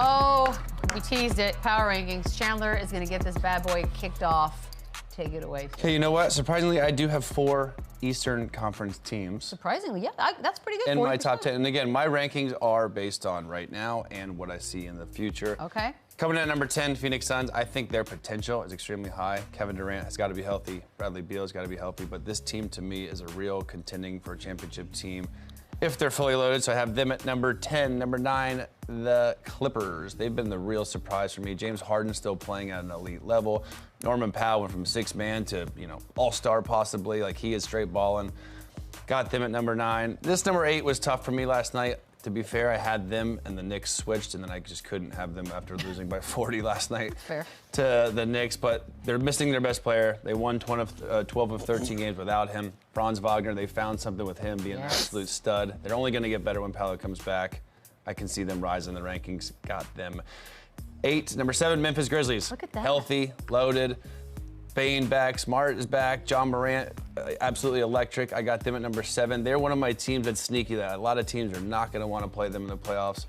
Oh, we teased it. Power rankings. Chandler is going to get this bad boy kicked off. Take it away. Okay, you know what? Surprisingly, I do have 4 Eastern Conference teams. Surprisingly, yeah, that's pretty good. In my top 10. And again, my rankings are based on right now and what I see in the future. Okay. Coming in at number 10, Phoenix Suns. I think their potential is extremely high. Kevin Durant has got to be healthy. Bradley Beal has got to be healthy. But this team, to me, is a real contending for a championship team if they're fully loaded. So I have them at number 10. Number 9, the Clippers. They've been the real surprise for me. James Harden still playing at an elite level. Norman Powell went from 6th man to, all-star possibly. Like, he is straight balling. Got them at number 9. This number 8 was tough for me last night. To be fair, I had them and the Knicks switched, and then I just couldn't have them after losing by 40 last night to the Knicks. But they're missing their best player. They won 12 of 13 games without him. Franz Wagner, they found something with him being an absolute stud. They're only going to get better when Paolo comes back. I can see them rise in the rankings. Got them 8. Number 7, Memphis Grizzlies. Look at that. Healthy, loaded. Bane back, Smart is back, John Morant, absolutely electric. I got them at number 7. They're one of my teams that's sneaky that a lot of teams are not going to want to play them in the playoffs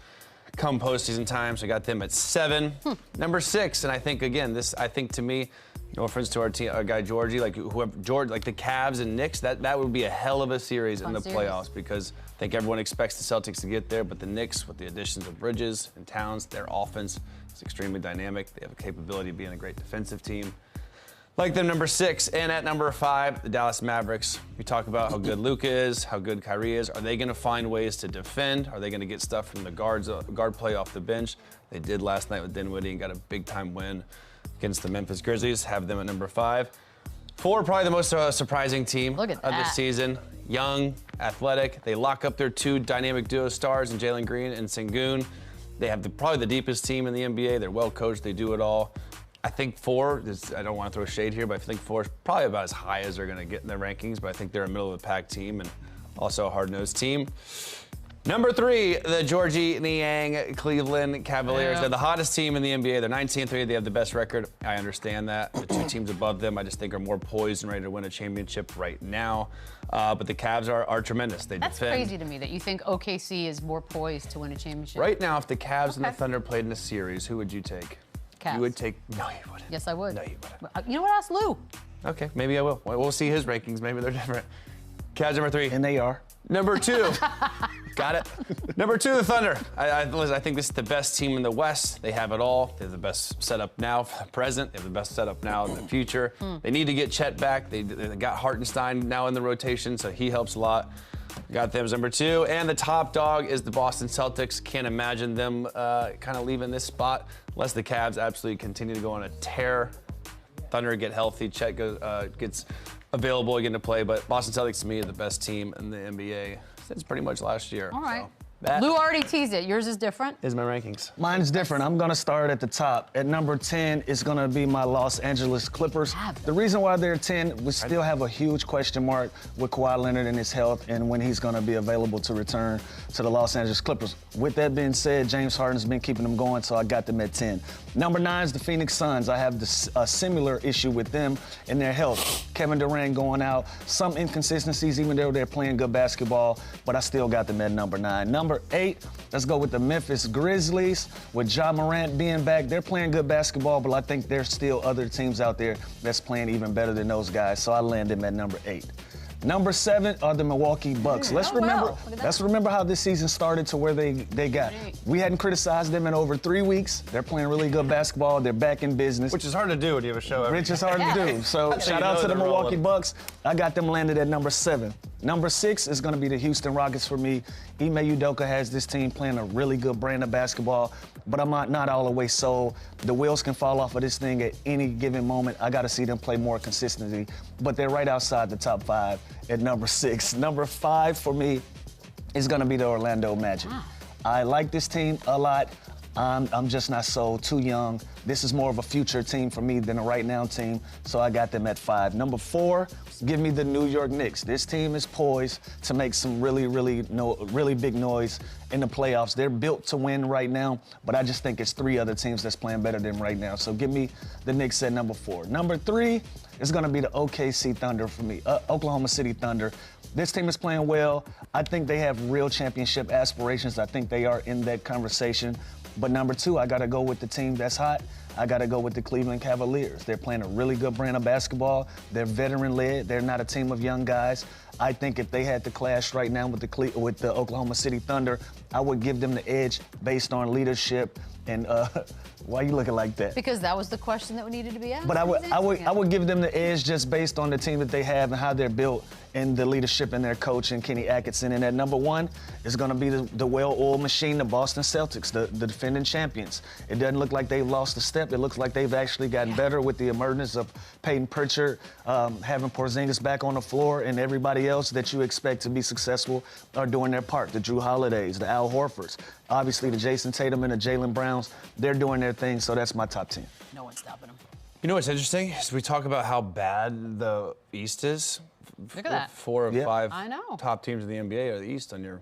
come postseason time, so I got them at 7. Number 6, and I think, again, to me, no offense to our guy Georgie, like the Cavs and Knicks, that would be a hell of a series in the playoffs because I think everyone expects the Celtics to get there, but the Knicks, with the additions of Bridges and Towns, their offense is extremely dynamic. They have a capability of being a great defensive team. Like them, number 6, and at number 5, the Dallas Mavericks. We talk about how good Luka is, how good Kyrie is. Are they going to find ways to defend? Are they going to get stuff from the guard play off the bench? They did last night with Dinwiddie and got a big-time win against the Memphis Grizzlies. Have them at number 5. 4, probably the most surprising team of this season. Young, athletic. They lock up their 2 dynamic duo stars in Jalen Green and Sengun. They have probably the deepest team in the NBA. They're well coached. They do it all. I think 4, I don't want to throw shade here, but I think 4 is probably about as high as they're going to get in their rankings, but I think they're a middle-of-the-pack team and also a hard-nosed team. Number 3, the Georgie Niang Cleveland Cavaliers. Yeah. They're the hottest team in the NBA. They're 19-3. They have the best record. I understand that. The 2 teams above them, I just think, are more poised and ready to win a championship right now. But the Cavs are tremendous. That's crazy to me that you think OKC is more poised to win a championship. Right now, if the Cavs and the Thunder played in a series, who would you take? Cavs. You would take... No, you wouldn't. Yes, I would. No, you wouldn't. You know what? Ask Lou. Okay, maybe I will. We'll see his rankings. Maybe they're different. Cavs number 3. And they are. Number 2. Got it. Number 2, the Thunder. I think this is the best team in the West. They have it all. They have the best setup now for the present. They have the best setup now in the future. They need to get Chet back. They got Hartenstein now in the rotation, so he helps a lot. Got them as number 2. And the top dog is the Boston Celtics. Can't imagine them kind of leaving this spot unless the Cavs absolutely continue to go on a tear. Thunder get healthy. Chet gets available again to play. But Boston Celtics, to me, are the best team in the NBA since pretty much last year. All right. So, that Lou already teased it. Yours is different? Is my rankings. Mine's different. I'm going to start at the top. At number 10 is going to be my Los Angeles Clippers. The reason why they're 10, we still have a huge question mark with Kawhi Leonard and his health and when he's going to be available to return to the Los Angeles Clippers. With that being said, James Harden's been keeping them going, so I got them at 10. Number 9 is the Phoenix Suns. I have a similar issue with them and their health. Kevin Durant going out, some inconsistencies even though they're playing good basketball, but I still got them at number 9. Number 8, let's go with the Memphis Grizzlies. With Ja Morant being back, they're playing good basketball, but I think there's still other teams out there that's playing even better than those guys, so I land them at number 8. Number 7 are the Milwaukee Bucks. Let's remember how this season started to where they got. We hadn't criticized them in over 3 weeks. They're playing really good basketball. They're back in business. Which is hard to do when you have a show every Which is hard to do. So shout out to the Milwaukee Bucks. I got them landed at number 7. Number 6 is going to be the Houston Rockets for me. Ime Udoka has this team playing a really good brand of basketball, but I'm not all the way sold. The wheels can fall off of this thing at any given moment. I got to see them play more consistently, but they're right outside the top 5 at number 6. Number 5 for me is going to be the Orlando Magic. I like this team a lot. I'm just not sold, too young. This is more of a future team for me than a right now team, so I got them at 5. Number 4, give me the New York Knicks. This team is poised to make some really big noise in the playoffs. They're built to win right now, but I just think it's 3 other teams that's playing better than them right now. So give me the Knicks at number 4. Number 3 is going to be the OKC Thunder for me, Oklahoma City Thunder. This team is playing well. I think they have real championship aspirations. I think they are in that conversation. But number 2, I got to go with the team that's hot. I got to go with the Cleveland Cavaliers. They're playing a really good brand of basketball. They're veteran-led. They're not a team of young guys. I think if they had to clash right now with the Oklahoma City Thunder, I would give them the edge based on leadership. And why are you looking like that? Because that was the question that needed to be asked. But I would give them the edge just based on the team that they have and how they're built and the leadership in their coach and Kenny Atkinson. And at number 1 is going to be the well-oiled machine, the Boston Celtics, the defending champions. It doesn't look like they've lost a step. It looks like they've actually gotten better with the emergence of Peyton Pritchard, having Porzingis back on the floor, and everybody else that you expect to be successful are doing their part. The Drew Holidays, the Al Horfords, obviously the Jason Tatum and the Jaylen Browns, they're doing their thing, so that's my top 10. No one's stopping them. You know what's interesting is we talk about how bad the East is. Look at that. 4 of 5 I know. top teams in the NBA are the East on your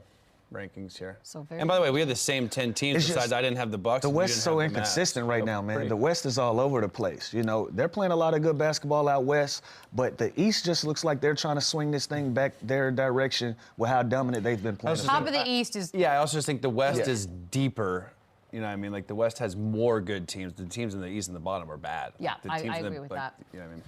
rankings here. So very and by the way, we had the same 10 teams. Besides, I didn't have the Bucks. The West is so inconsistent right now, man. The West is all over the place. You know, they're playing a lot of good basketball out West, but the East just looks like they're trying to swing this thing back their direction with how dominant they've been playing. Top of the East is... Yeah, I also just think the West is deeper. You know what I mean? Like, the West has more good teams. The teams in the East and the bottom are bad. Yeah, the I teams agree with that. You know what I mean?